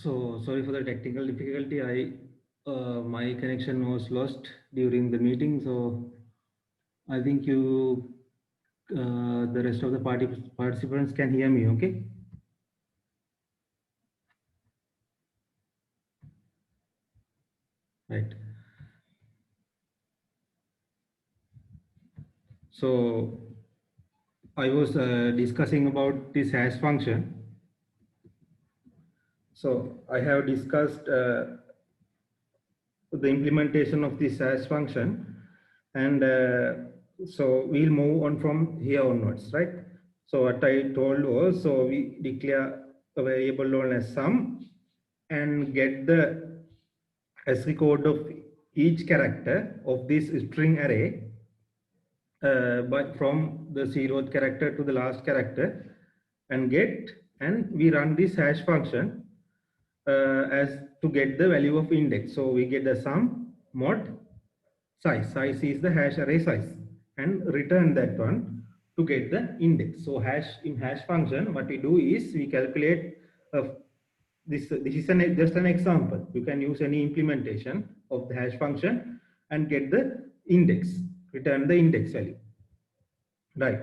So sorry for the technical difficulty. My connection was lost during the meeting, so I think the rest of the participants can hear me. Okay. Right. So I was discussing about this hash function. So I have discussed the implementation of this hash function, and so we'll move on from here onwards, right? So what I told was, so we declare a variable known as sum and get the ASCII code of each character of this string array, but from the 0th character to the last character, and we run this hash function as to get the value of index. So we get the sum mod size. Size is the hash array size, and return that one to get the index. So in hash function, what we do is we calculate this is just an example. You can use any implementation of the hash function and get the index, return the index value. Right.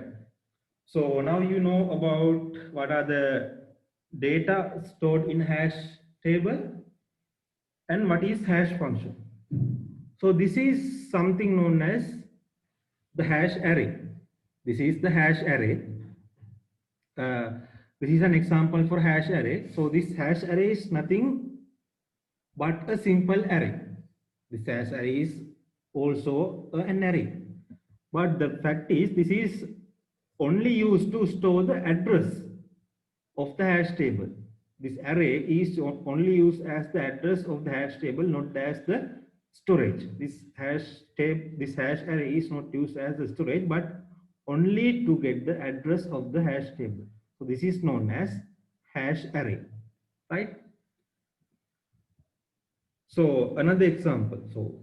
So now you know about what are the data stored in hash table and what is hash function. So this is something known as the hash array. This is the hash array. This is an example for hash array. So this hash array is nothing but a simple array. This hash array is also an array. But the fact is, this is only used to store the address of the hash table. This array is only used as the address of the hash table, not as the storage. This hash array is not used as the storage, but only to get the address of the hash table. So this is known as hash array, right? So another example. So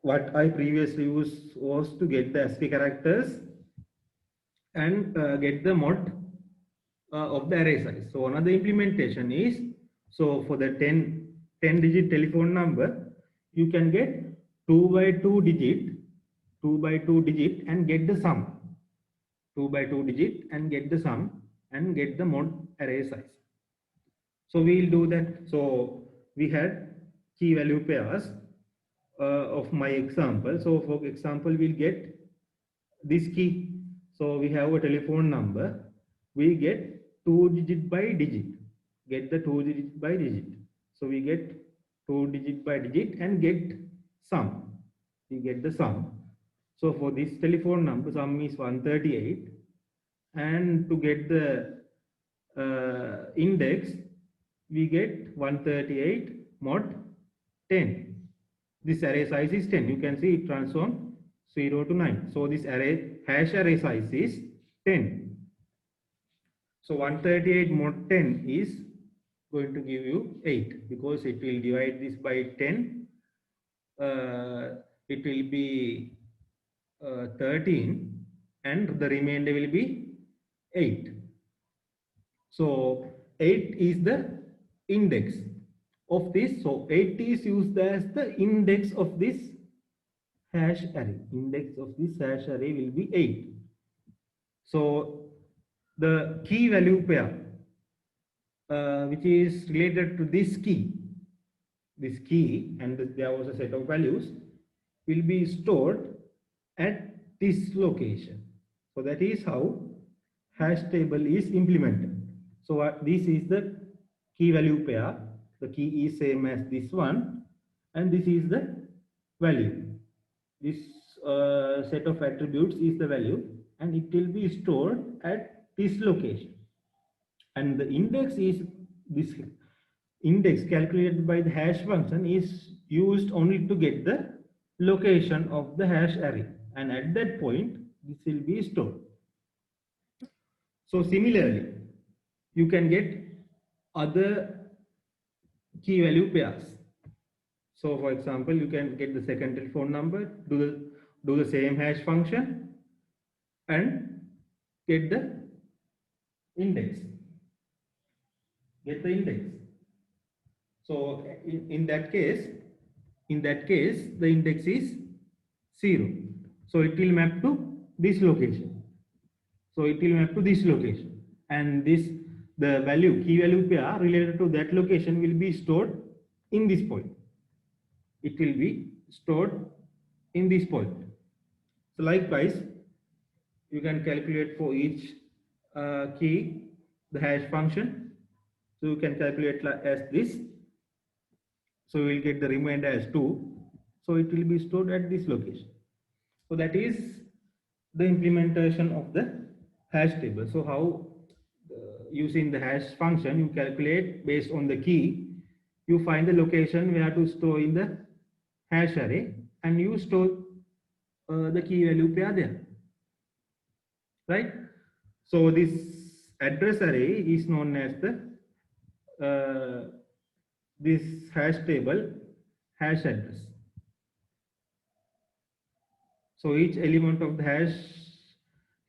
what I previously used was to get the ASCII characters and get the mod of the array size. So another implementation is, so for the 10 digit telephone number, you can get 2 by 2 digit and get the sum. 2 by 2 digit and get the sum and get the mod array size. So we'll do that. So we had key value pairs of my example. So for example, we'll get this key. So we have a telephone number. We get 2 digit by digit. Get the 2 digit by digit. So we get 2 digit by digit and get sum. We get the sum. So for this telephone number, sum is 138. And to get the index, we get 138 mod 10. This array size is 10. You can see it transform 0 to 9. So this hash array size is 10. So 138 mod 10 is going to give you 8, because it will divide this by 10. It will be 13, and the remainder will be 8. So 8 is the index of this. So 8 is used as the index of this hash array. Index of this hash array will be 8. So the key value pair, which is related to this key, and there was a set of values, will be stored at this location. So that is how hash table is implemented. So this is the key value pair. The key is same as this one, and this is the value. This set of attributes is the value, and it will be stored at this location. And the index is this index calculated by the hash function is used only to get the location of the hash array, and at that point this will be stored. So similarly, you can get other key value pairs. So for example, you can get the second telephone number, do the same hash function and get the index. So in that case, the index is 0. So it will map to this location. So it will map to this location, and this the value key value pair related to that location will be stored in this point. It will be stored in this point. So likewise, you can calculate for each key the hash function. So you can calculate as this. So we will get the remainder as 2. So it will be stored at this location. So that is the implementation of the hash table. So how using the hash function you calculate based on the key, you find the location where to store in the hash array, and you store the key value pair there, right? So this address array is known as the this hash table hash address. So each element of the hash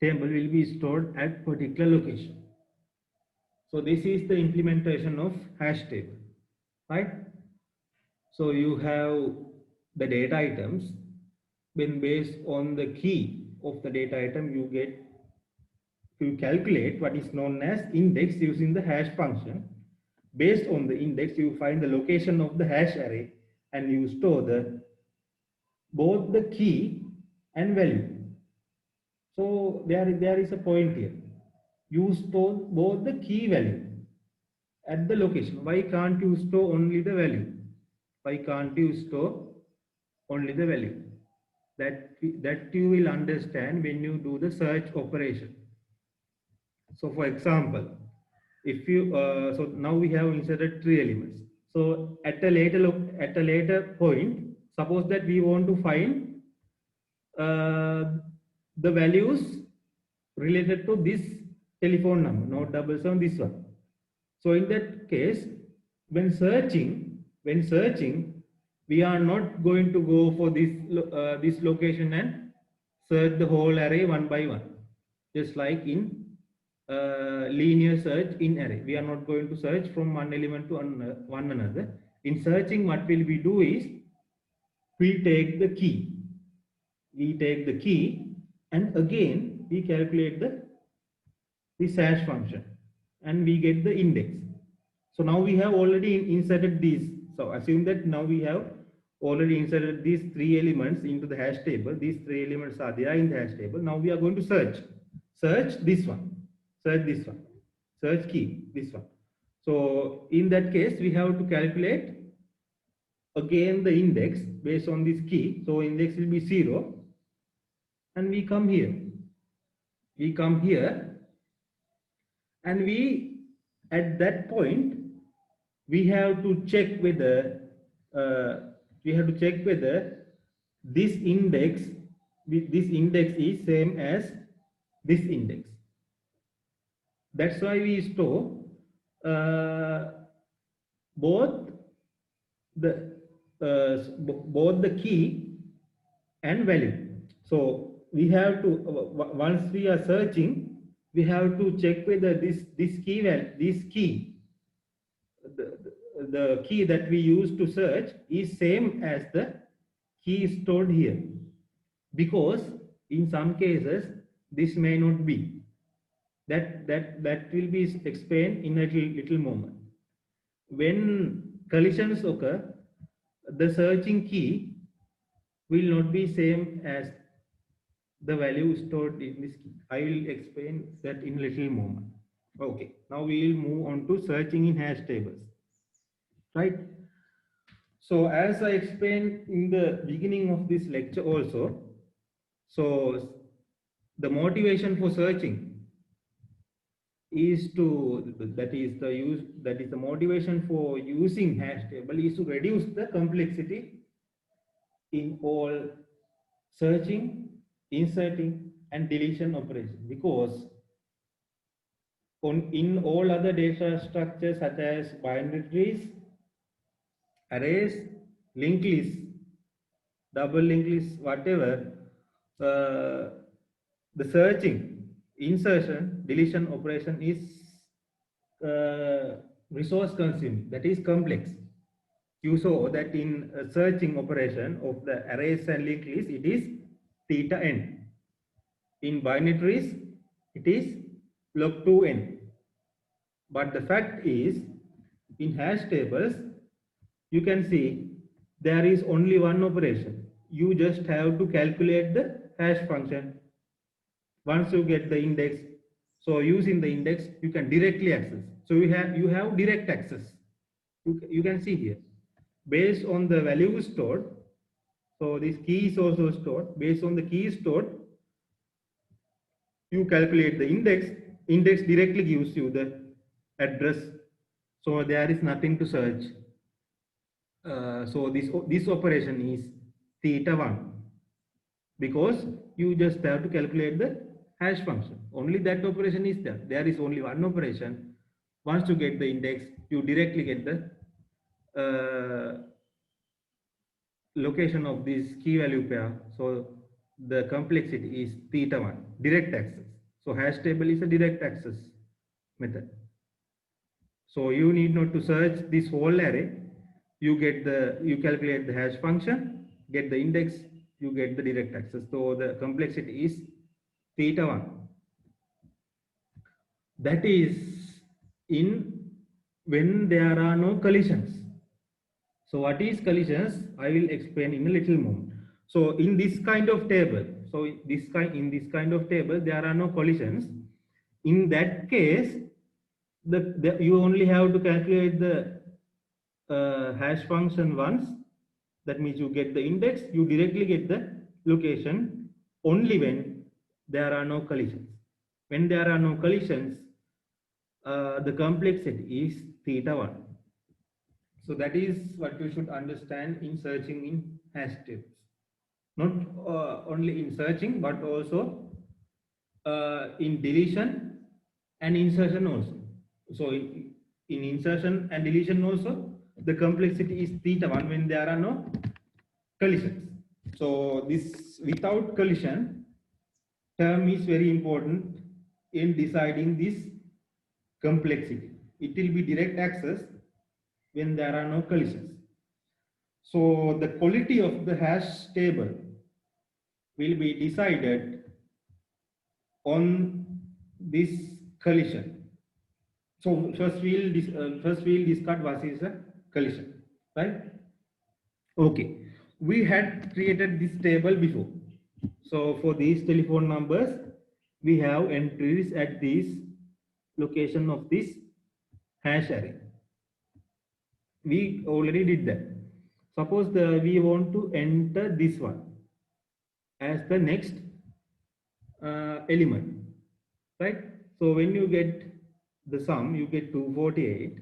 table will be stored at particular location. So this is the implementation of hash table, right? So you have the data items. When based on the key of the data item, you calculate what is known as index using the hash function. Based on the index, you find the location of the hash array, and you store both the key and value. So there is a point here. You store both the key value at the location. Why can't you store only the value? Why can't you store only the value? That you will understand when you do the search operation. So for example, if you so now we have inserted 3 elements. So at a later point, suppose that we want to find the values related to this telephone number, not 77, this one. So in that case, when searching, we are not going to go for this location and search the whole array one by one, just like in linear search in array. We are not going to search from one element to one another. In searching, what will we do is we take the key. And again we calculate this hash function, and we get the index. So now we have already inserted these. So assume that now we have already inserted these 3 elements into the hash table. These 3 elements are there in the hash table. Now we are going to search this one, search key, this one. So in that case, we have to calculate again the index based on this key. So index will be 0, and we come here. And we, at that point, we have to check whether this index is same as this index. That's why we store both the key and value. So we have to once we are searching, we have to check whether the key that we use to search is same as the key stored here, because in some cases this may not be. That will be explained in a little moment. When collisions occur, the searching key will not be same as the value stored in this key. I will explain that in a little moment. Okay, now we will move on to searching in hash tables, right? So as I explained in the beginning of this lecture also, so the motivation for searching is the motivation for using hash table is to reduce the complexity in all searching, inserting and deletion operation, because in all other data structures such as binary trees, arrays, linked lists, double linked lists, whatever, the searching, insertion, deletion operation is resource consuming, that is complex. you saw that in a searching operation of the arrays and linked list, it is theta n. In binary trees, it is log 2n. But the fact is, in hash tables, you can see there is only one operation. You just have to calculate the hash function. Once you get the index, so using the index, you can directly access. So you have direct access. You can see here, based on the value stored. So this key is also stored. Based on the key stored, you calculate the index. Index directly gives you the address. So there is nothing to search. So this operation is theta 1, because you just have to calculate the hash function. Only that operation is there. There is only one operation. Once you get the index, you directly get the location of this key value pair. So the complexity is theta 1, direct access. So hash table is a direct access method. So you need not to search this whole array. You calculate the hash function, get the index, you get the direct access. So the complexity is theta 1. That is when there are no collisions. So what is collisions? I will explain in a little moment. So in this kind of table, in this kind of table, there are no collisions. In that case, you only have to calculate the hash function once. That means you get the index, you directly get the location only when there are no collisions. When there are no collisions, the complexity is theta 1. So that is what you should understand in searching in hash tables. Not only in searching, but also in deletion and insertion also. So in insertion and deletion also, the complexity is theta 1 when there are no collisions. So this without collision term is very important in deciding this complexity. It will be direct access when there are no collisions. So the quality of the hash table will be decided on this collision. So first we'll discuss what is a collision, right? Okay, we had created this table before. So for these telephone numbers, we have entries at this location of this hash array. We already did that. Suppose we want to enter this one as the next element, right? So when you get the sum, you get 248,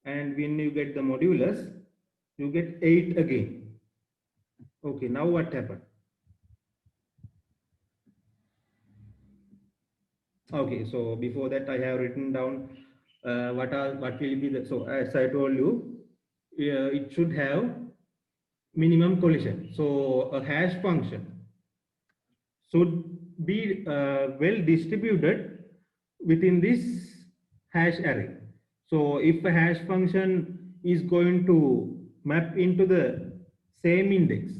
and when you get the modulus, you get 8 again. Okay, now what happened? Okay, so before that I have written down what will be the, so as I told you, it should have minimum collision. So a hash function should be well distributed within this hash array. So if a hash function is going to map into the same index,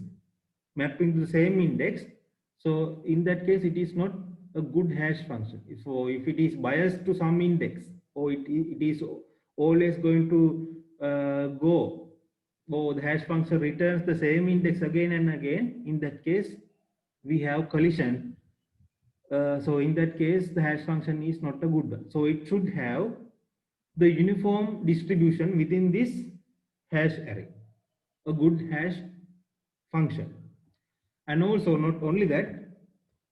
so in that case it is not a good hash function. So if it is biased to some index, or it is always going to go, or the hash function returns the same index again and again, in that case we have collision. So in that case the hash function is not a good one. So it should have the uniform distribution within this hash array, a good hash function. And also not only that,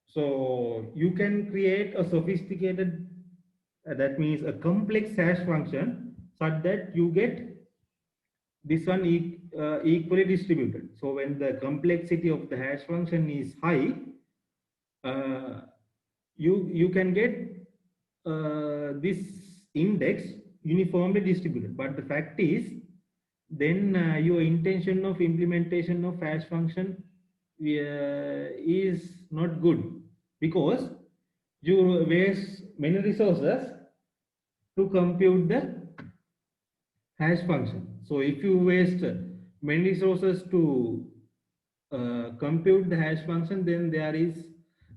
so you can create a sophisticated, that means a complex hash function, such that you get this one equally distributed. So when the complexity of the hash function is high, you can get this index uniformly distributed. But the fact is, then your intention of implementation of hash function is not good, because you waste many resources to compute the hash function. So if you waste many resources to compute the hash function, then there is,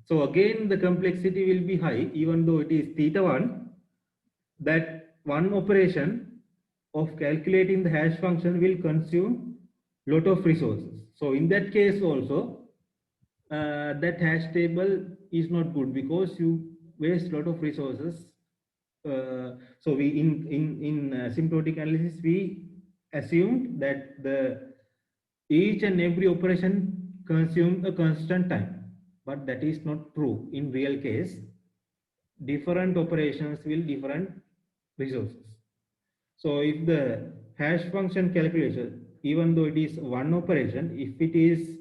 so again the complexity will be high, even though it is theta 1, that one operation of calculating the hash function will consume lot of resources. So in that case also, that hash table is not good because you waste a lot of resources. So we in asymptotic analysis we assumed that the each and every operation consume a constant time, but that is not true in real case. Different operations will different resources. So if the hash function calculation, even though it is one operation, if it is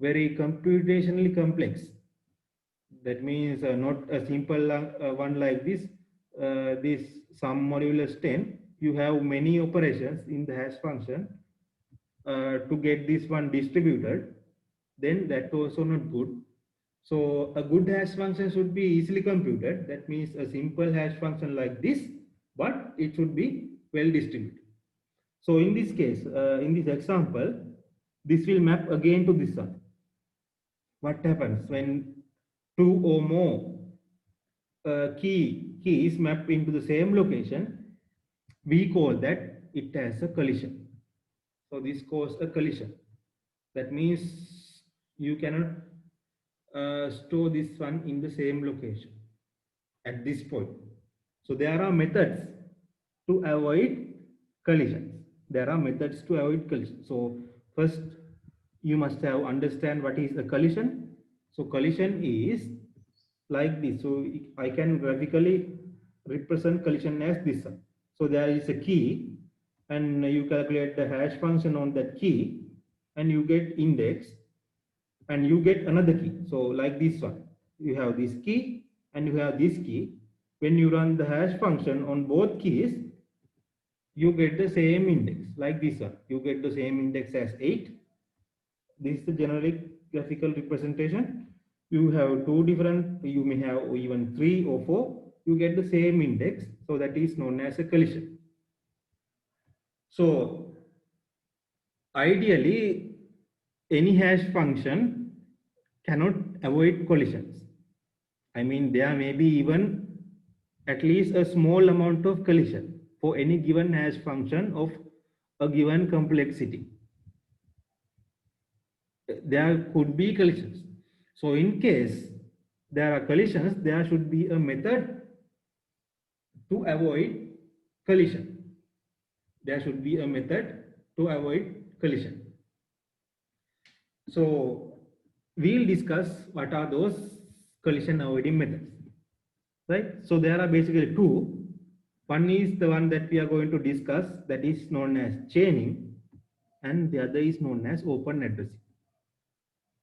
very computationally complex, that means not a simple one like this sum modulus 10, you have many operations in the hash function to get this one distributed, then that also not good. So a good hash function should be easily computed. That means a simple hash function like this, but it should be well distributed. So in this case, in this example, this will map again to this one. What happens when two or more keys map into the same location? We call that it as a collision. So this causes a collision. That means you cannot store this one in the same location at this point. So there are methods to avoid collisions. There are methods to avoid collision. So first you must have understand what is a collision. So collision is like this. So I can graphically represent collision as this one. So there is a key and you calculate the hash function on that key and you get index and you get another key. So like this one, you have this key and you have this key. When you run the hash function on both keys, you get the same index like this one. You get the same index as 8. This is the generic graphical representation. You have two different, you may have even 3 or 4. You get the same index. So that is known as a collision. So ideally, any hash function cannot avoid collisions. I mean, there may be even at least a small amount of collision for any given hash function of a given complexity. There could be collisions. So in case there are collisions, there should be a method to avoid collision. There should be a method to avoid collision. So we'll discuss what are those collision avoiding methods, right? So there are basically two. One is the one that we are going to discuss, that is known as chaining, and the other is known as open addressing,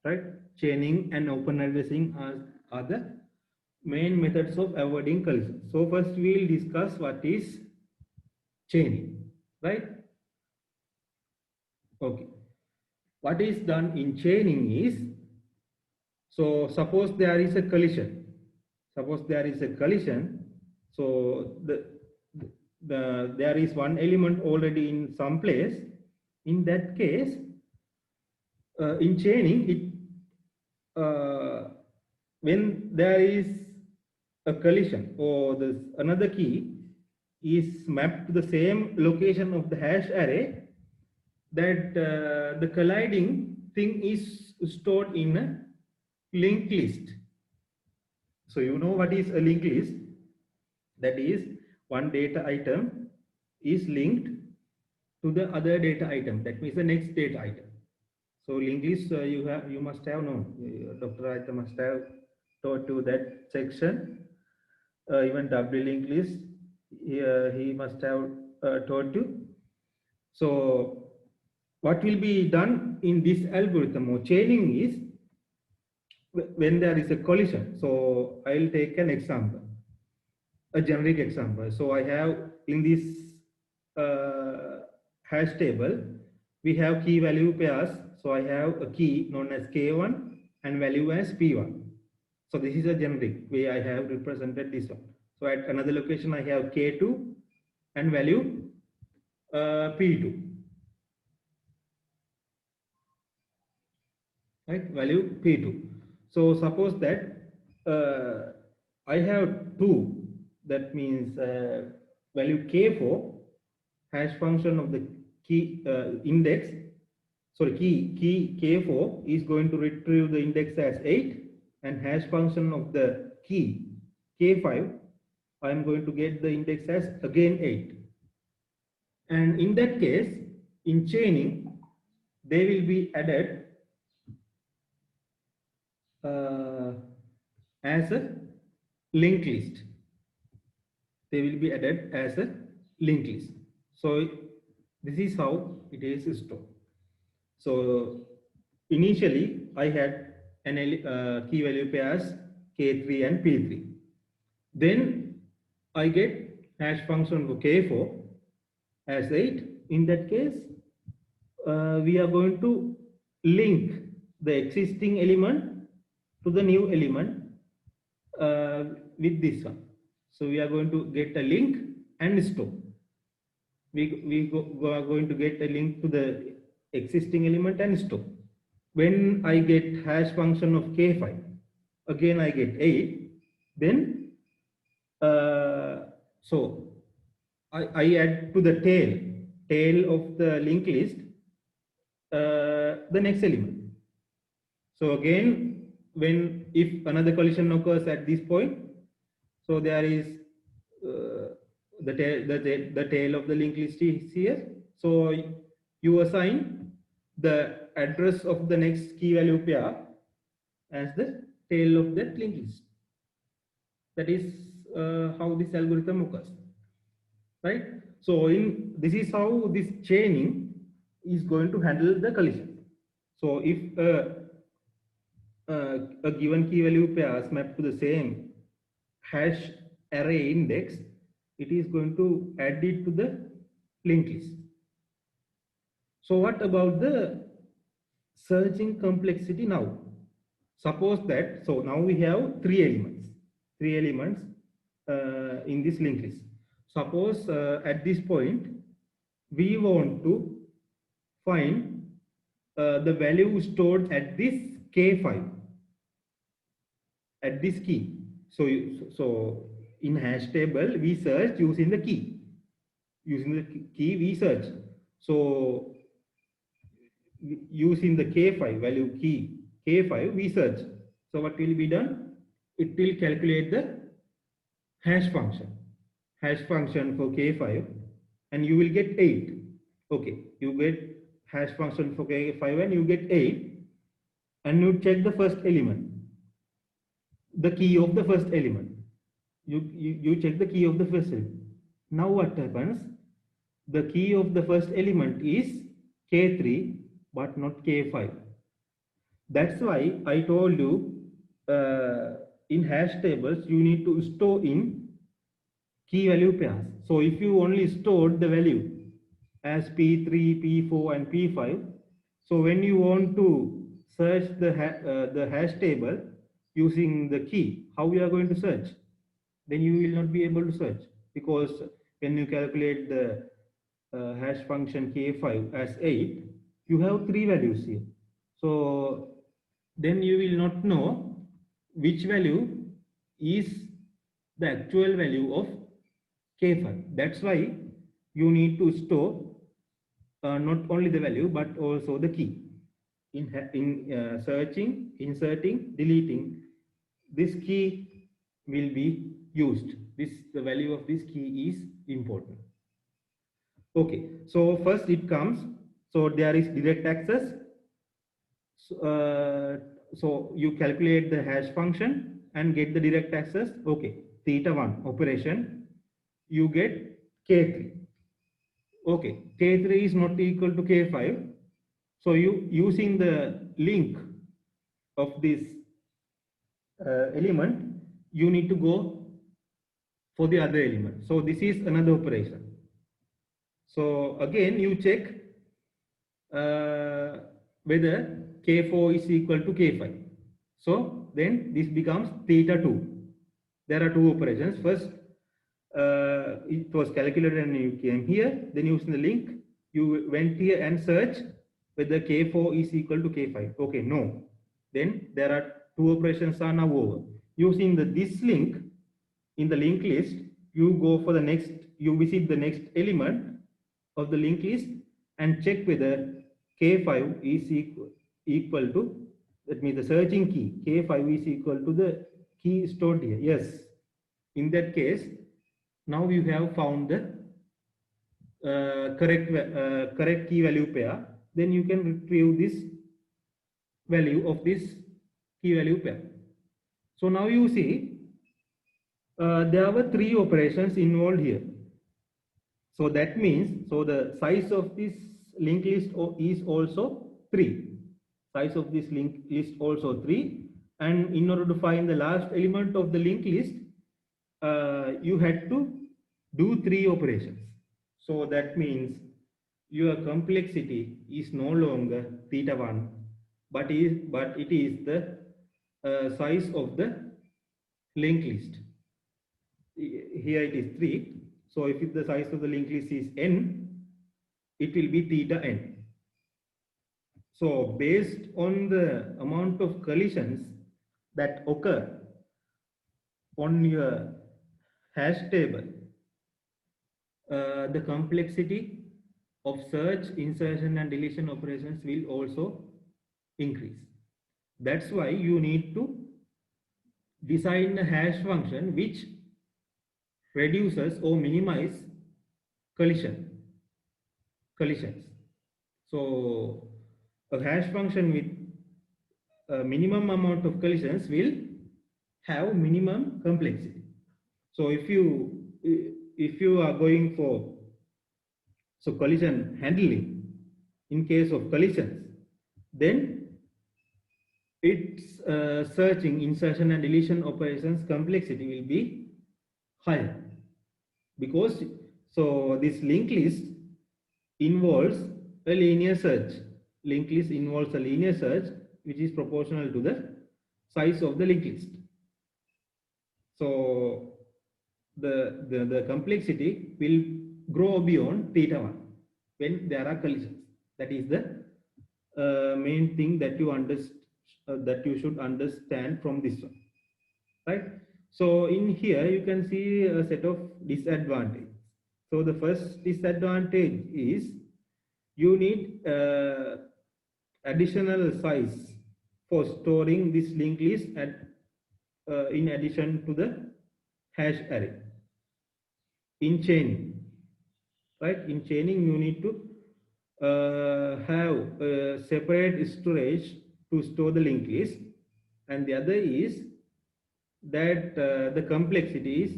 right? Chaining and open addressing are the main methods of avoiding collision. So first we will discuss what is chaining, right? Okay. What is done in chaining is, so suppose there is a collision. Suppose there is a collision. So there is one element already in some place. In that case, in chaining, when there is a collision or another key is mapped to the same location of the hash array, that the colliding thing is stored in a linked list. So you know what is a linked list? That is, one data item is linked to the other data item. That means the next data item. So linked list you must have known. Dr. Aita must have taught you that section. Even W linked list he must have taught you. So what will be done in this algorithm or chaining is, when there is a collision. So I'll take an example, a generic example. So I have in this hash table, we have key value pairs. So I have a key known as K1 and value as P1. So this is a generic way I have represented this one. So at another location, I have K2 and value P2. right? Value P2. So suppose that I have 2, that means value K4, hash function of the key index, sorry, key K4 is going to retrieve the index as 8, and hash function of the key K5, I am going to get the index as again 8. And in that case, in chaining, they will be added as a linked list. They will be added as a linked list. So this is how it is stored. So initially I had an key value pairs K3 and P3. Then I get hash function for K4 as 8. In that case, we are going to link the existing element to the new element with this one. So we are going to get a link and store. We are going to get a link to the existing element and store. When I get hash function of K5, again I get 8. Then so I add to the tail of the linked list the next element. So again, if another collision occurs at this point, so there is the tail of the linked list is here. So you assign the address of the next key value pair as the tail of that linked list. That is how this algorithm occurs, right? So this is how this chaining is going to handle the collision. So if a given key value pairs map to the same hash array index, it is going to add it to the linked list. So what about the searching complexity now? Suppose that, so now we have three elements in this linked list. Suppose at this point we want to find the value stored at this K5, at this key. So in hash table we search using the key. Using the key we search. So using the K5 value key K5 we search. So what will be done? It will calculate the hash function for K5, and you will get 8. Okay, you get hash function for K5 and you get 8, and you check the first element, the key of the first element. You check the key of the first element. Now what happens? The key of the first element is K3 but not K5. That's why I told you in hash tables you need to store in key value pairs. So if you only stored the value as P3, P4 and P5, so when you want to search the hash table using the key, how you are going to search? Then you will not be able to search, because when you calculate the hash function K5 as 8, you have 3 values here. So then you will not know which value is the actual value of K5. That's why you need to store not only the value but also the key. In searching, inserting, deleting, this key will be used. The value of this key is important. Okay, so first it comes. So there is direct access. So you calculate the hash function and get the direct access. Okay, theta1 operation, you get K3. Okay, K3 is not equal to K5. So you using the link of this element, you need to go for the other element. So this is another operation. So again you check whether K4 is equal to K5. So then this becomes theta2. There are two operations. First, it was calculated and you came here. Then using the link, you went here and search whether K4 is equal to K5. Okay, no. then there are two operations are now over. Using this link in the linked list, you go for the next, you visit the next element of the linked list and check whether K5 is equal to, that means the searching key, K5 is equal to the key stored here. Yes. In that case, now you have found the correct key value pair. Then you can retrieve this value of this key value pair. So now you see there were three operations involved here. So that means, so the size of this linked list is also 3. Size of this linked list also 3. And in order to find the last element of the linked list, you had to do 3 operations. So that means your complexity is no longer theta 1, but it is the size of the linked list. Here it is 3. So if the size of the linked list is n, it will be theta n. So based on the amount of collisions that occur on your hash table, the complexity of search, insertion and deletion operations will also increase. That's why you need to design a hash function which reduces or minimize collisions. So a hash function with a minimum amount of collisions will have minimum complexity. So if you are going for collision handling, in case of collisions, then its searching, insertion and deletion operations complexity will be higher, because so this linked list involves a linear search. Linked list involves a linear search which is proportional to the size of the linked list. So the complexity will grow beyond theta 1 when there are collisions. That is the main thing that you should understand from this one, right? So in here you can see a set of disadvantages. So the first disadvantage is you need additional size for storing this linked list in addition to the hash array. In chaining, right? In chaining, you need to have a separate storage to store the linked list, and the other is that the complexity is,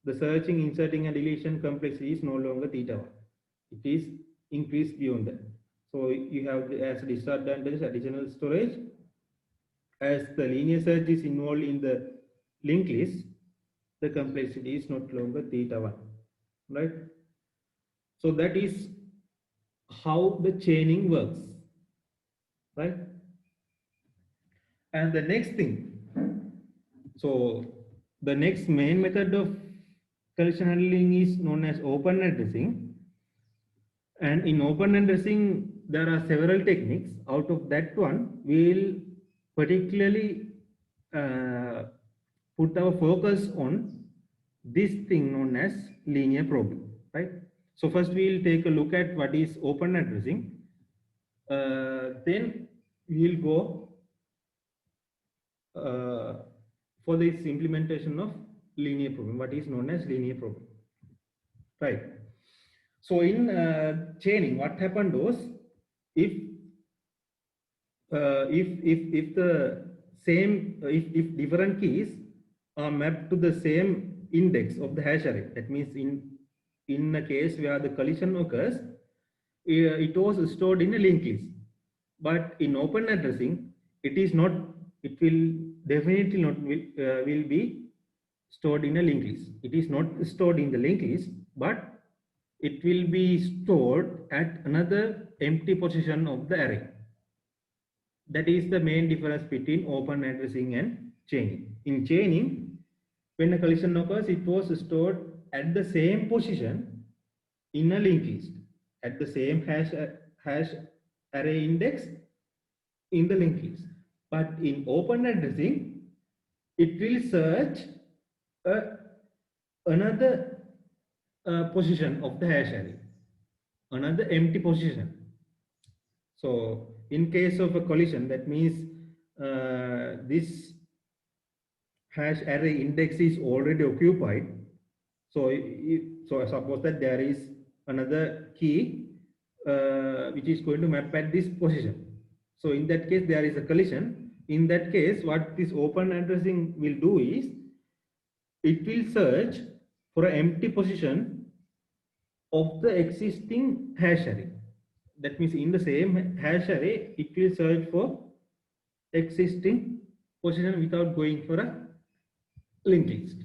the searching, inserting and deletion complexity is no longer theta 1. It is increased beyond that. So you have as a disadvantage additional storage. As the linear search is involved in the linked list, the complexity is not longer theta 1, right? So that is how the chaining works, right? And the next thing, so the next main method of collision handling is known as open addressing. And in open addressing, there are several techniques. Out of that one, we'll particularly put our focus on this thing known as linear probing, right? So first we'll take a look at what is open addressing. Then we'll go for this implementation of linear probing, what is known as linear probing, right? So in chaining, what happened was, if different keys are mapped to the same index of the hash array, that means in a case where the collision occurs, it was stored in a linked list. But in open addressing, it is not. It will definitely not will be stored in a linked list. It is not stored in the linked list, but it will be stored at another empty position of the array. That is the main difference between open addressing and chaining. In chaining, when a collision occurs, it was stored at the same position in a linked list, at the same hash array index in the linked list. But in open addressing, it will search another position of the hash array, another empty position. So in case of a collision, that means this hash array index is already occupied. So so suppose that there is another key which is going to map at this position. So in that case, there is a collision. In that case, what this open addressing will do is it will search for an empty position of the existing hash array. That means in the same hash array, it will search for existing position without going for a linked list.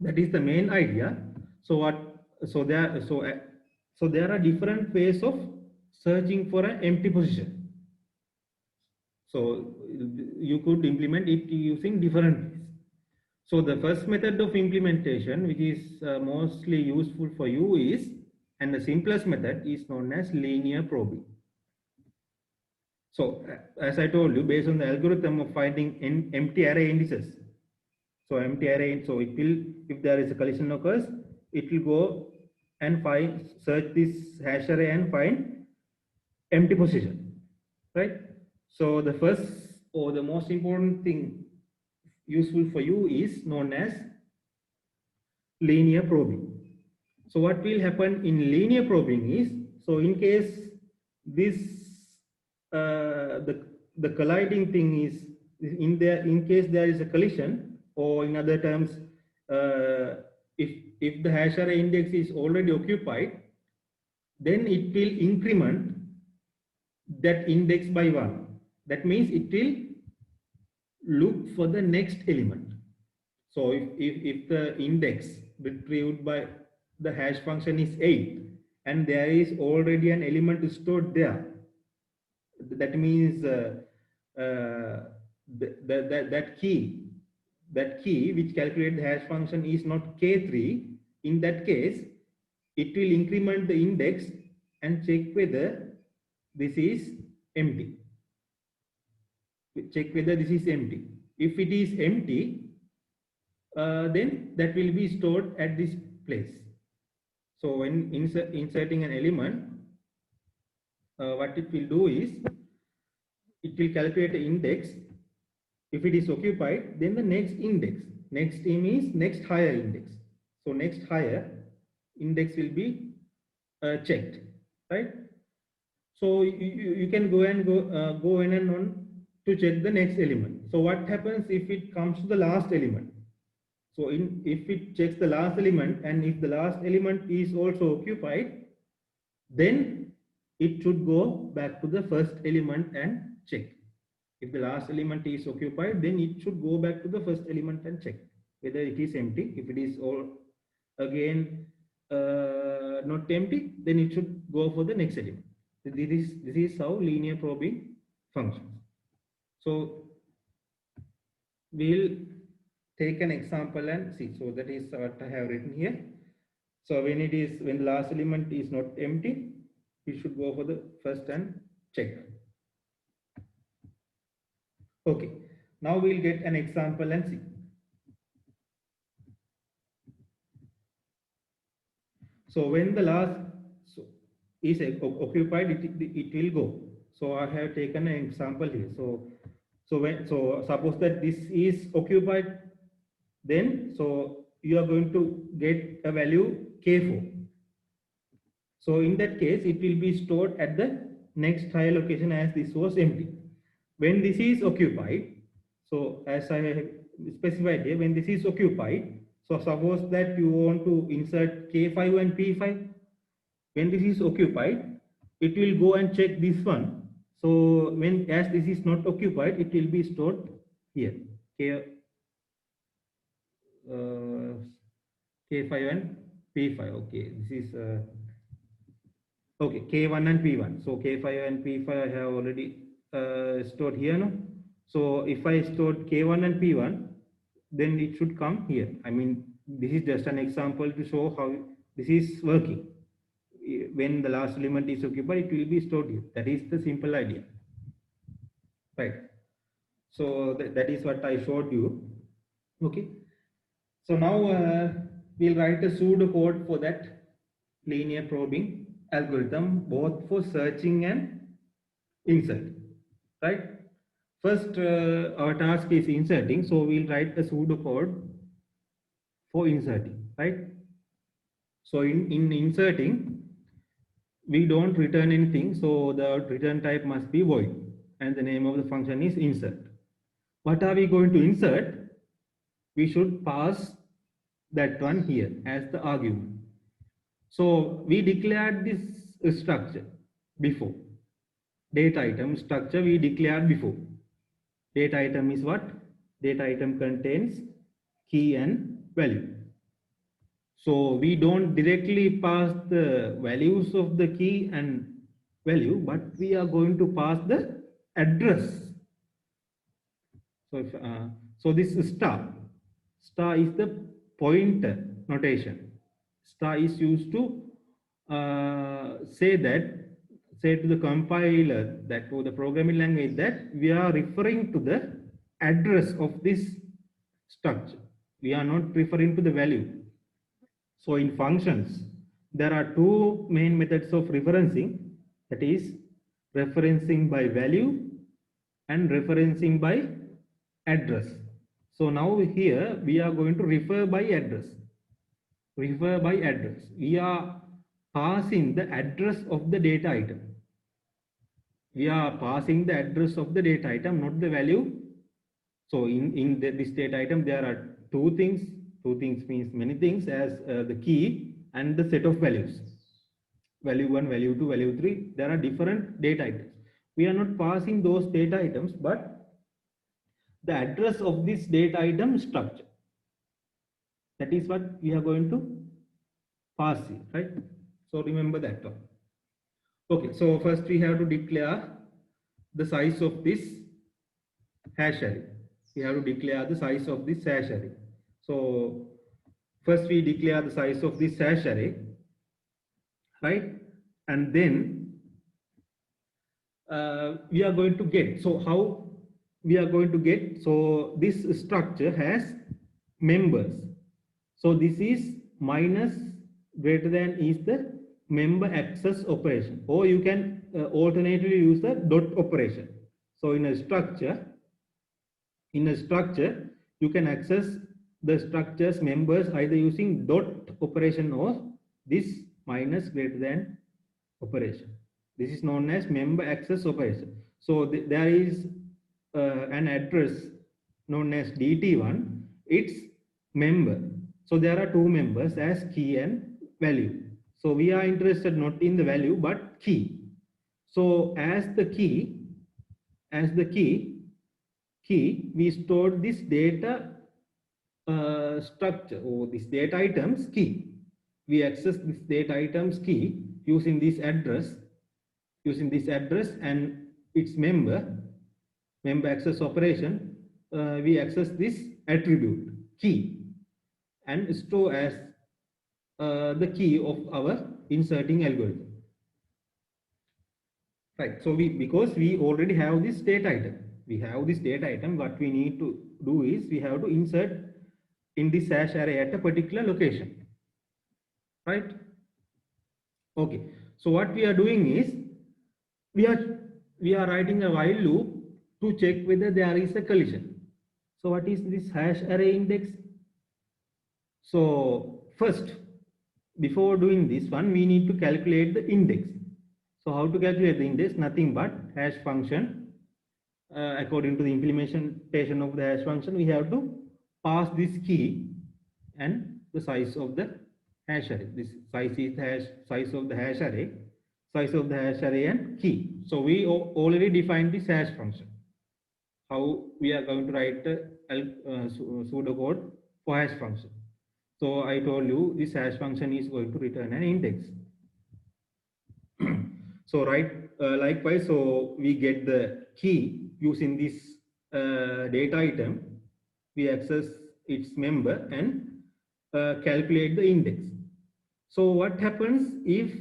That is the main idea. So there are different ways of searching for an empty position. So you could implement it using different ways. So the first method of implementation, which is mostly useful for you, is, and the simplest method is known as linear probing. So as I told you, based on the algorithm of finding empty array indices. So empty array, so it will, if there is a collision occurs, it will go and search this hash array and find empty position, right? So the first or the most important thing useful for you is known as linear probing. So what will happen in linear probing is, so in case this the colliding thing is in case there is a collision, or in other terms, if the hash array index is already occupied, then it will increment that index by 1. That means it will look for the next element. So if the index retrieved by the hash function is 8 and there is already an element stored there, that means that key which calculates the hash function is not k3. In that case, it will increment the index and check whether this is empty. Check whether this is empty. If it is empty, then that will be stored at this place. So when inserting an element, what it will do is it will calculate the index. If it is occupied, then the next index. Next means next higher index. So next higher index will be checked, right? So you can go in and on to check the next element. So what happens if it comes to the last element? So if it checks the last element, and if the last element is also occupied, then it should go back to the first element and check. If the last element is occupied, then it should go back to the first element and check whether it is empty. If it is all again not empty, then it should go for the next element. This is how linear probing functions. So we'll take an example and see. So that is what I have written here. So when the last element is not empty, we should go for the first and check. Okay, now we'll get an example and see. So when the last is occupied, it will go. So I have taken an example here. So suppose that this is occupied, then so you are going to get a value k4. So in that case, it will be stored at the next higher location as this was empty. When this is occupied, so as I have specified here, when this is occupied, so suppose that you want to insert k5 and p5. When this is occupied, it will go and check this one. So as this is not occupied, it will be stored here, k5 and p5. Okay, this is okay, k1 and p1. So k5 and p5 I have already stored here. No? So if I stored k1 and p1, then it should come here. I mean, this is just an example to show how this is working. When the last element is occupied, it will be stored here. That is the simple idea. right? So that is what I showed you. Okay. So now we'll write a pseudo code for that linear probing algorithm, both for searching and insert, right? First, our task is inserting, so we'll write a pseudo code for inserting, right? So in inserting, we don't return anything, so the return type must be void, and the name of the function is insert. What are we going to insert? We should pass that one here as the argument. So we declared this structure before. Data item structure we declared before. Data item is what? Data item contains key and value. So we don't directly pass the values of the key and value, but we are going to pass the address. So so this star is the pointer notation. Star is used to say to the compiler, that for the programming language, that we are referring to the address of this structure. We are not referring to the value. So in functions, there are two main methods of referencing, that is referencing by value and referencing by address. So now here we are going to refer by address. Refer by address. We are passing the address of the data item. We are passing the address of the data item, not the value. So in this data item, there are two things. Two things means many things, as the key and the set of values. Value 1, value 2, value 3. There are different data items. We are not passing those data items, but the address of this data item structure. That is what we are going to pass here, right? So remember that one. Okay, so first we have to declare the size of this hash array. We have to declare the size of this hash array. So first we declare the size of this hash array, right? And then we are going to get, so how we are going to get, so this structure has members. So this is minus greater than is the member access operation, or you can alternatively use the dot operation. So in a structure, you can access the structure's members either using dot operation or this minus greater than operation. This is known as member access operation. So there is an address known as DT1. It's member. So there are two members as key and value. So we are interested not in the value but key. So as the key, we stored this data structure or this data items key. We access this data items key using this address, and its member access operation. We access this attribute key and store as the key of our inserting algorithm. Right. So because we already have this data item, what we need to do is we have to insert in this hash array at a particular location. Right. Okay. So what we are doing is we are writing a while loop to check whether there is a collision. So what is this hash array index? So first, before doing this one, we need to calculate the index. So how to calculate the index? Nothing but hash function. According to the implementation of the hash function, we have to pass this key and the size of the hash array. This size is the size of the hash array, and key. So we already defined this hash function. How we are going to write the pseudocode for hash function. So I told you this hash function is going to return an index. So likewise, so we get the key using this data item. We access its member and calculate the index. So what happens if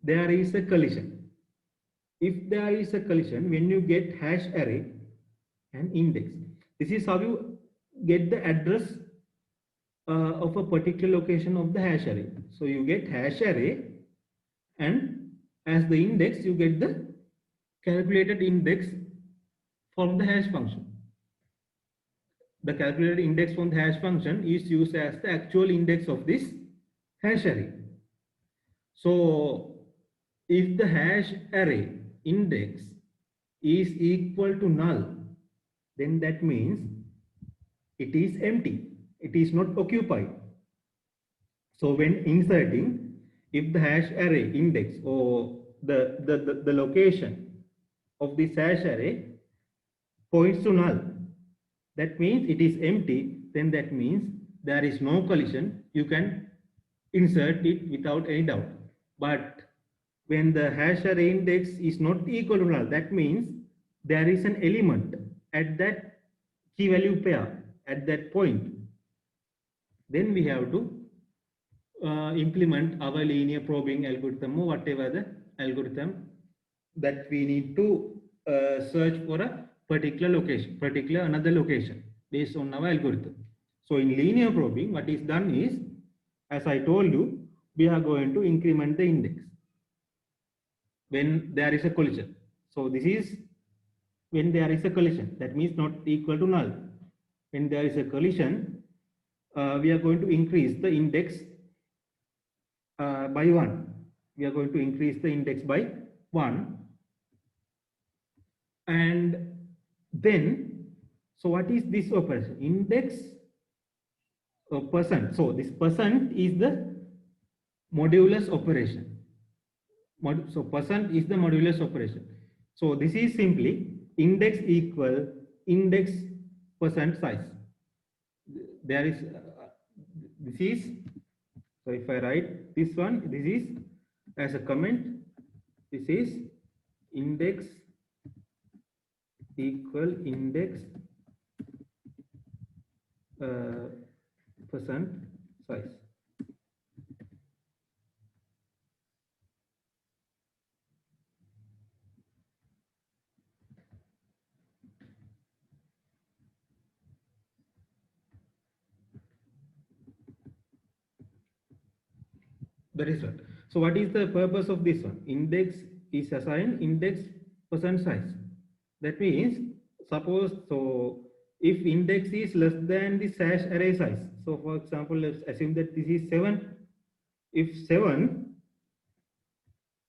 there is a collision? if there is a collision, when you get hash array and index, this is how you get the address of a particular location of the hash array. So you get hash array, and as the index you get the calculated index from the hash function. The calculated index from the hash function is used as the actual index of this hash array. So if the hash array index is equal to null, then that means it is empty, it is not occupied. So when inserting, if the hash array index or the location of this hash array points to null, that means it is empty, then that means there is no collision, you can insert it without any doubt. But when the hash array index is not equal to null, that means there is an element at that key value pair at that point, then we have to implement our linear probing algorithm or whatever the algorithm that we need to search for a particular location, another location based on our algorithm. So in linear probing, what is done is, as I told you, we are going to increment the index when there is a collision. So this is when there is a collision, that means not equal to null. When there is a collision, we are going to increase the index by 1. We are going to increase the index by 1. And then, so what is this operation? Index percent. So this percent is the modulus operation. So percent is the modulus operation. So this is simply index equal index percent size. There is, this is, so if I write this one, this is as a comment, this is index equal index percent size. That is right. So what is the purpose of this one? Index is assigned index percent size. That means, suppose, so if index is less than the hash array size, so for example, let's assume that this is 7. If 7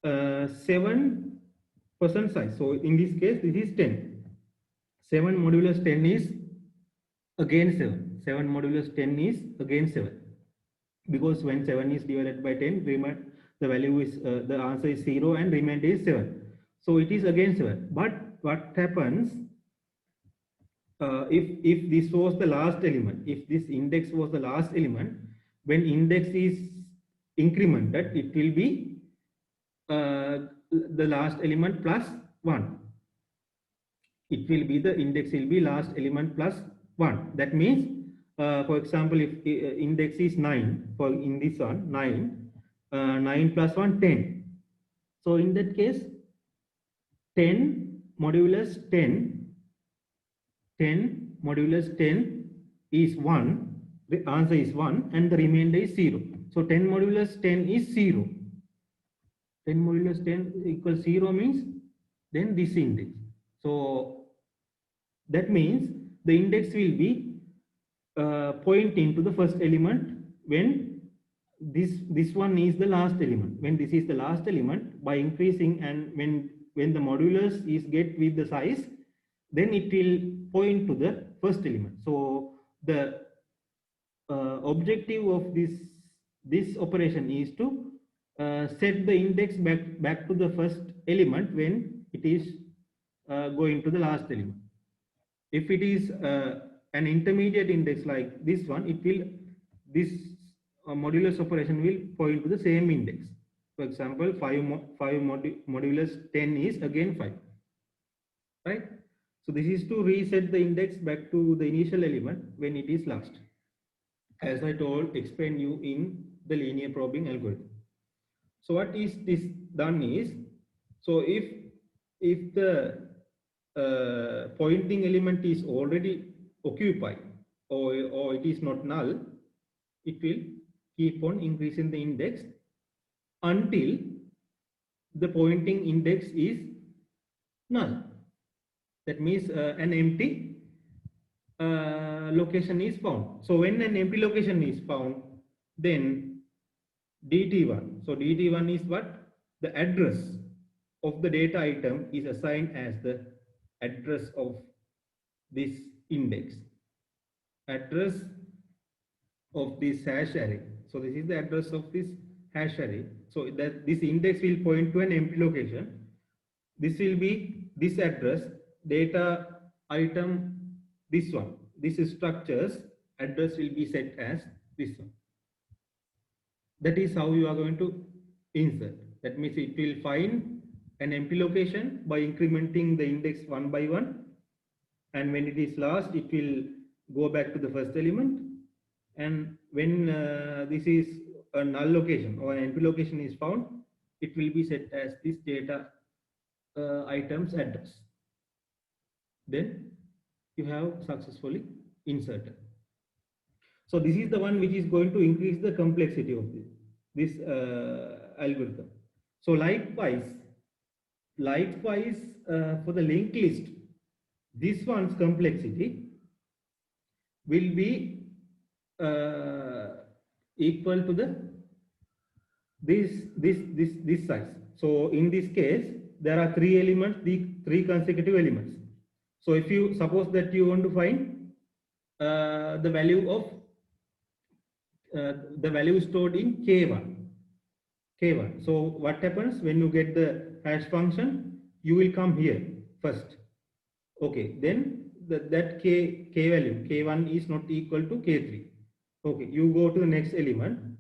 7% size, so in this case this is 10. 7 modulus 10 is again 7. 7 modulus 10 is again 7. Because when 7 is divided by 10, the value is the answer is 0 and remainder is 7. So it is again 7. But what happens if this was the last element, if this index was the last element, when index is incremented, it will be the last element plus 1. It will be, the index will be last element plus 1. That means, for example, if index is 9, for in this one 9, 9 plus 1 10. So in that case 10 modulus 10 modulus 10 is 1, the answer is 1 and the remainder is 0. So 10 modulus 10 is 0. 10 modulus 10 equals 0 means then this index. So that means the index will be pointing to the first element when this one is the last element. When this is the last element, by increasing, and when the modulus is get with the size, then it will point to the first element. So the objective of this operation is to set the index back to the first element when it is going to the last element. If it is an intermediate index like this one, it will, this modulus operation will point to the same index. For example, 5 modulus 10 is again 5, right? So this is to reset the index back to the initial element when it is last, as I explained you in the linear probing algorithm. So what is this done is, so if if the pointing element is already occupied or it is not null, it will keep on increasing the index until the pointing index is null. That means an empty location is found. So when an empty location is found, then DT1. So DT1 is what? The address of the data item is assigned as the address of this index. Address of this hash array. So this is the address of this hash array. So that this index will point to an empty location. This will be this address, data item, this one. This structure's address will be set as this one. That is how you are going to insert. That means it will find an empty location by incrementing the index one by one. And when it is last, it will go back to the first element. And when this is a null location or an empty location is found, it will be set as this data item's address. Then you have successfully inserted. So this is the one which is going to increase the complexity of this algorithm. So likewise, for the linked list, this one's complexity will be equal to the this size. So in this case, there are three elements, the three consecutive elements. So if you suppose that you want to find the value of the value stored in K1. So what happens when you get the hash function? You will come here first. Okay, then that K value, K1 is not equal to K3. Okay, you go to the next element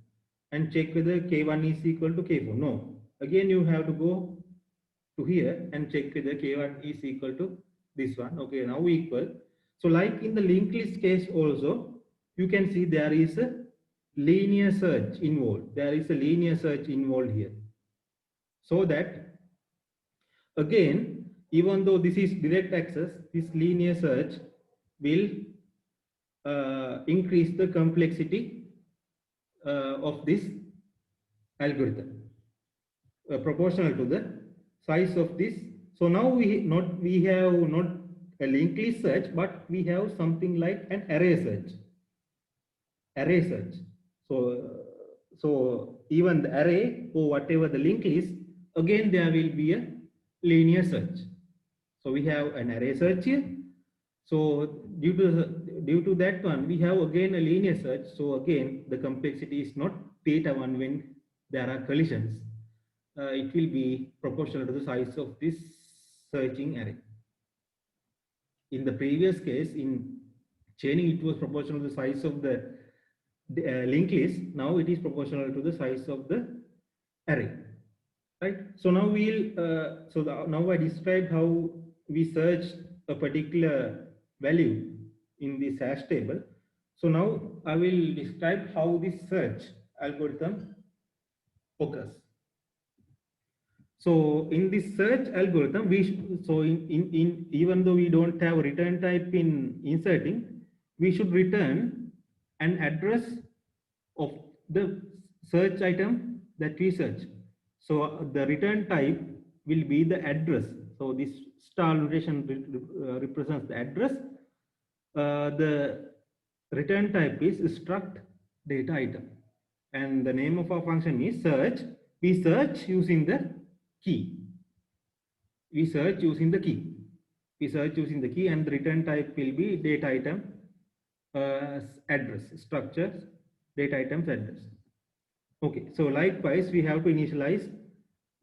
and check whether K1 is equal to K4. No, again you have to go to here and check whether K1 is equal to this one. Okay, now equal. So like in the linked list case also, you can see there is a linear search involved. There is a linear search involved here. So that again, even though this is direct access, this linear search will increase the complexity of this algorithm proportional to the size of this. So now we have not a linked list search, but we have something like an array search. So even the array or whatever the link is, again there will be a linear search. So we have an array search here. So due to that one, we have again a linear search. So again, the complexity is not theta 1 when there are collisions. It will be proportional to the size of this searching array. In the previous case, in chaining, it was proportional to the size of the linked list. Now it is proportional to the size of the array, right? So now now I described how we search a particular value in this hash table. So now I will describe how this search algorithm occurs. So in this search algorithm, even though we don't have a return type in inserting, we should return an address of the search item that we search. So the return type will be the address. So this star notation represents the address. The return type is struct data item, and the name of our function is search. We search using the key. We search using the key, and the return type will be data item address, structure data item's address. Okay, so likewise we have to initialize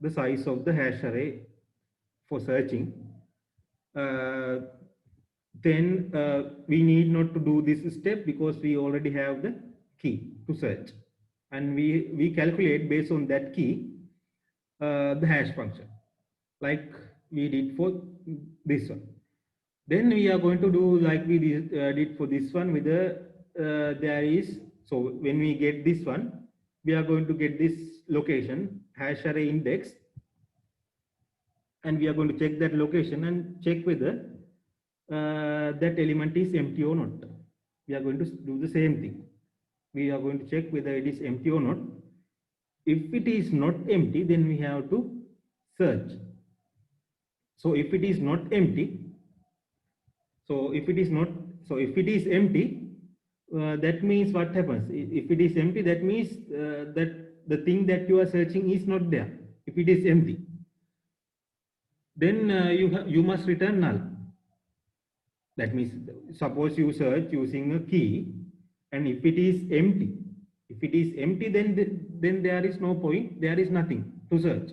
the size of the hash array for searching. Then we need not to do this step because we already have the key to search, and we calculate based on that key the hash function like we did for this one. Then we are going to do like we did for this one with the there is, so when we get this one, we are going to get this location hash array index and we are going to check that location and check whether that element is empty or not. We are going to do the same thing. We are going to check whether it is empty or not. If it is not empty, then we have to search. So if it is not empty, if it is empty, that means what happens? If it is empty, that means that the thing that you are searching is not there. If it is empty, then you must return null. That means, suppose you search using a key, and if it is empty, then there is no point, there is nothing to search.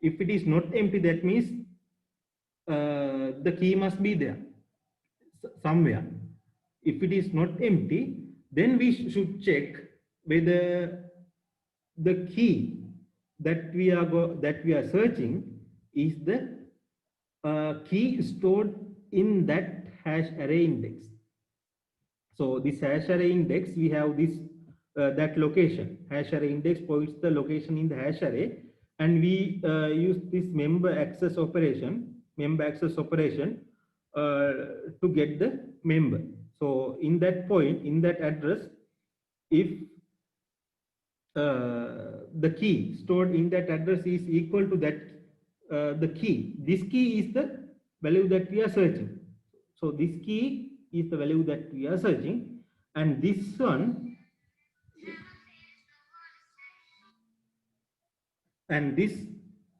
If it is not empty, that means the key must be there somewhere. If it is not empty, then we should check whether the key that we are searching is the key stored in that hash array index. So this hash array index, we have this that location. Hash array index points the location in the hash array, and we use this member access operation to get the member. So in that point, in that address, if the key stored in that address is equal to that the key, this key is the value that we are searching. So this key is the value that we are searching, and this one, and this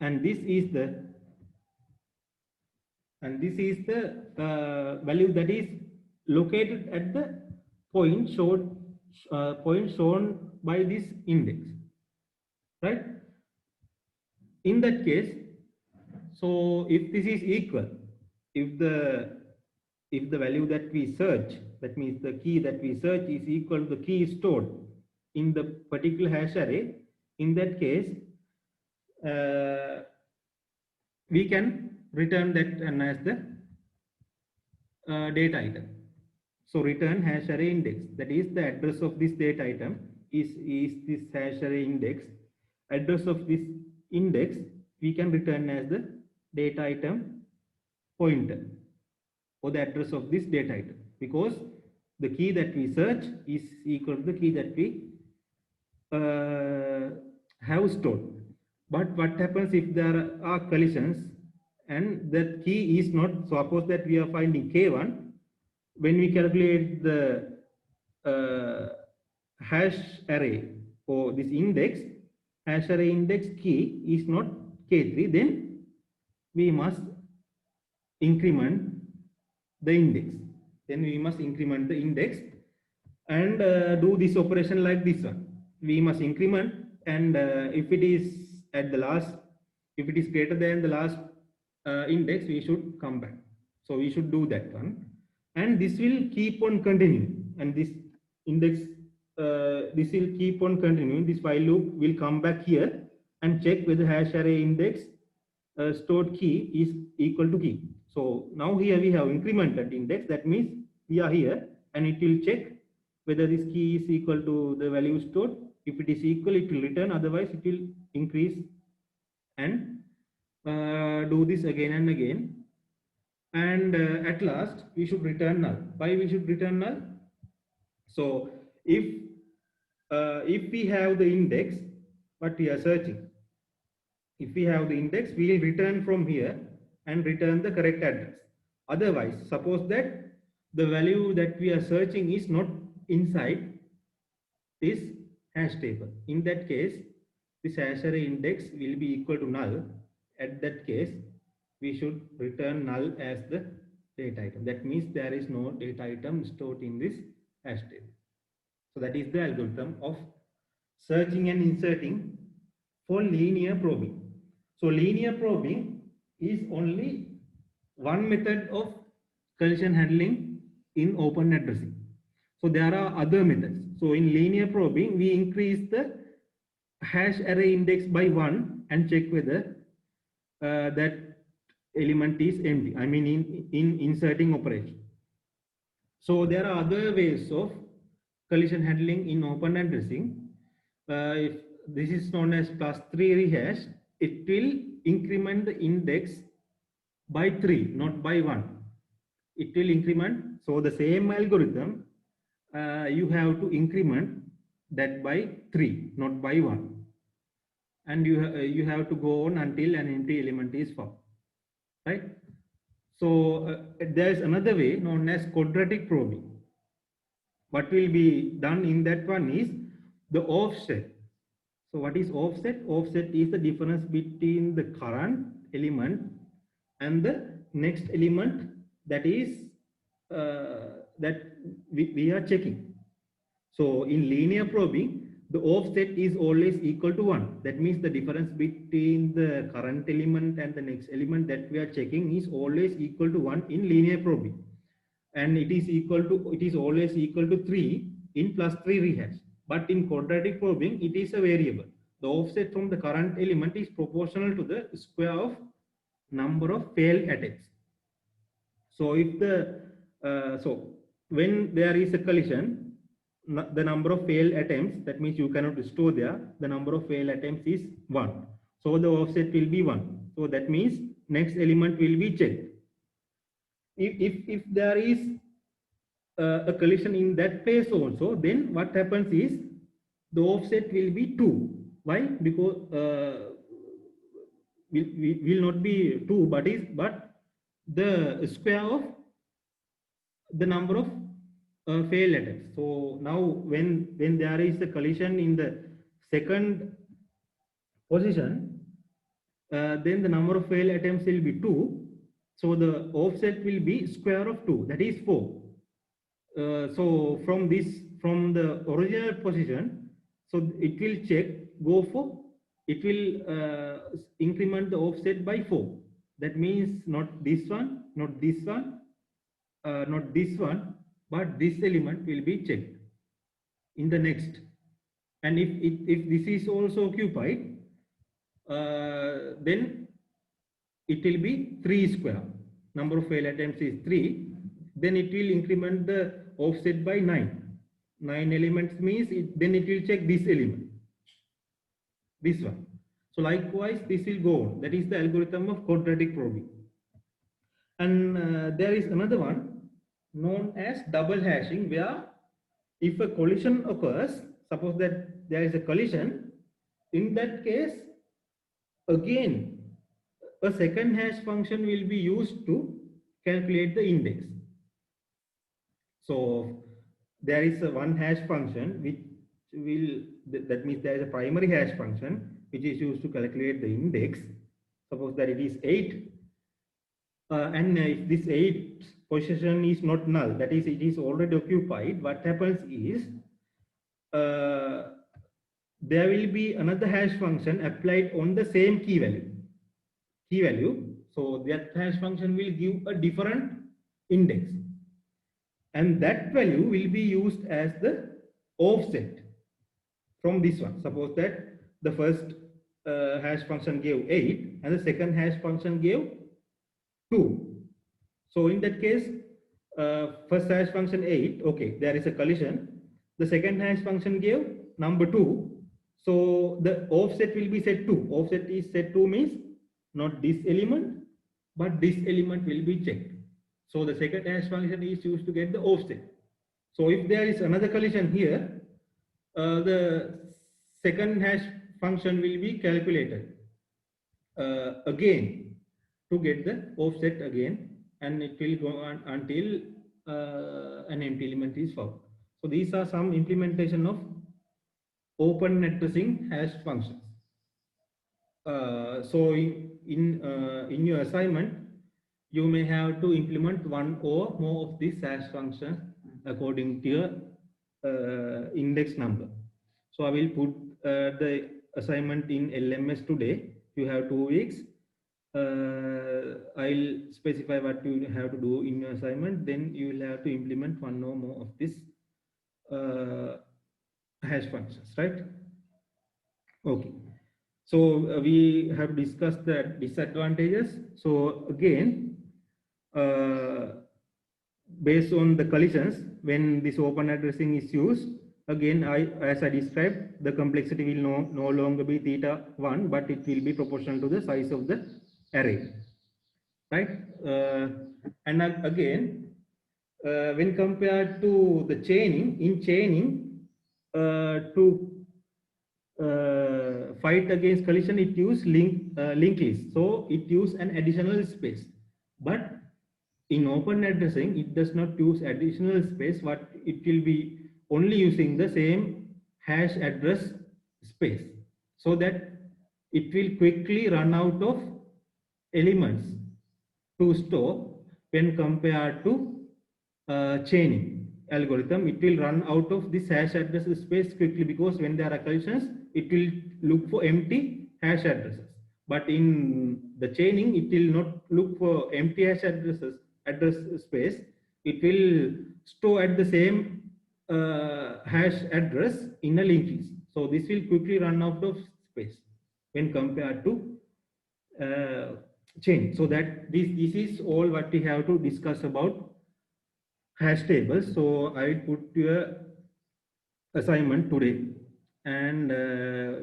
is the value that is located at the point shown by this index, right? In that case, so if this is equal, if the value that we search, that means the key that we search is equal to the key stored in the particular hash array, in that case we can return that as the data item. So return hash array index, that is the address of this data item is this hash array index. Address of this index we can return as the data item pointer, or the address of this data item, because the key that we search is equal to the key that we have stored. But what happens if there are collisions and that key is not, suppose that we are finding K1, when we calculate the hash array for this index, hash array index key is not K3, then we must increment the index. Then we must increment the index and do this operation like this one. We must increment, and if it is at the last, if it is greater than the last index, we should come back. So we should do that one, and this will keep on continuing, and this index this will keep on continuing. This while loop will come back here and check whether hash array index stored key is equal to key. So now here we have incremented index, that means we are here, and it will check whether this key is equal to the value stored. If it is equal, it will return, otherwise it will increase and do this again and again, and at last we should return null. Why we should return null? So if we have the index what we are searching, if we have the index, we will return from here and return the correct address. Otherwise, suppose that the value that we are searching is not inside this hash table. In that case, this hash array index will be equal to null. At that case, we should return null as the data item. That means there is no data item stored in this hash table. So that is the algorithm of searching and inserting for linear probing. So linear probing is only one method of collision handling in open addressing. So there are other methods. So in linear probing, we increase the hash array index by 1 and check whether that element is empty. I mean in inserting operation. So there are other ways of collision handling in open addressing. If this is known as +3 rehash, it will increment the index by 3, not by 1. It will increment. So the same algorithm, you have to increment that by 3, not by 1. And you have to go on until an empty element is found, right? So there is another way known as quadratic probing. What will be done in that one is the offset. So what is offset? Offset is the difference between the current element and the next element that is that we are checking. So in linear probing, the offset is always equal to 1. That means the difference between the current element and the next element that we are checking is always equal to 1 in linear probing. And it is always equal to 3 in +3 rehash. But in quadratic probing, it is a variable. The offset from the current element is proportional to the square of number of failed attempts. So if when there is a collision, the number of failed attempts, that means you cannot restore there, the number of failed attempts is 1. So the offset will be 1. So that means next element will be checked. If there is a collision in that phase also, then what happens is the offset will be 2. Why? Because will not be 2, but the square of the number of failed attempts. So now when there is a collision in the second position, then the number of failed attempts will be 2. So the offset will be square of 2, that is 4. So from the original position, so it will increment the offset by 4. That means not this one, not this one, not this one, but this element will be checked in the next. And if this is also occupied, then it will be 3 square. Number of failed attempts is 3. Then it will increment the offset by 9. 9 elements means then it will check this element, this one. So likewise, this will go on. That is the algorithm of quadratic probing. And there is another one known as double hashing, where if a collision occurs, suppose that there is a collision, in that case, again, a second hash function will be used to calculate the index. So there is a one hash function which that means there is a primary hash function which is used to calculate the index. Suppose that it is 8, and if this 8 position is not null, that is it is already occupied, what happens is there will be another hash function applied on the same key value. So that hash function will give a different index, and that value will be used as the offset from this one. Suppose that the first hash function gave 8 and the second hash function gave 2. So in that case, first hash function 8, okay, there is a collision. The second hash function gave number 2. So the offset will be set 2. Offset is set 2 means not this element, but this element will be checked. So the second hash function is used to get the offset. So if there is another collision here, the second hash function will be calculated again to get the offset again, and it will go on until an empty element is found. So these are some implementation of open addressing hash functions. So in your assignment, you may have to implement one or more of these hash functions according to your index number. So I will put the assignment in LMS today. You have 2 weeks. I'll specify what you have to do in your assignment. Then you will have to implement one or more of these hash functions, right? Okay. So we have discussed the disadvantages. So again, based on the collisions, when this open addressing is used, again, as I described, the complexity will no longer be theta 1, but it will be proportional to the size of the array, right? And again, when compared to the chaining, in chaining, to fight against collision, it use linked list, so it use an additional space. But in open addressing, it does not use additional space, but it will be only using the same hash address space, so that it will quickly run out of elements to store. When compared to chaining algorithm, it will run out of this hash address space quickly, because when there are collisions, it will look for empty hash addresses. But in the chaining, it will not look for empty hash address space. It will store at the same hash address in a linked list. So this will quickly run out of space when compared to chain. So that this is all what we have to discuss about hash tables. So I put your assignment today, and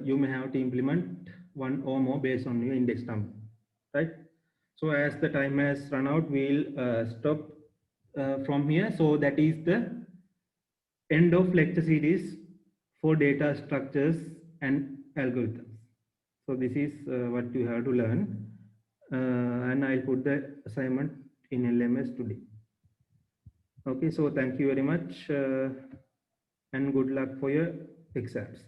you may have to implement one or more based on your index number, right? So as the time has run out, we'll stop from here. So that is the end of lecture series for data structures and algorithms. So this is what you have to learn, and I'll put the assignment in LMS today. Okay, so thank you very much, and good luck for your exams.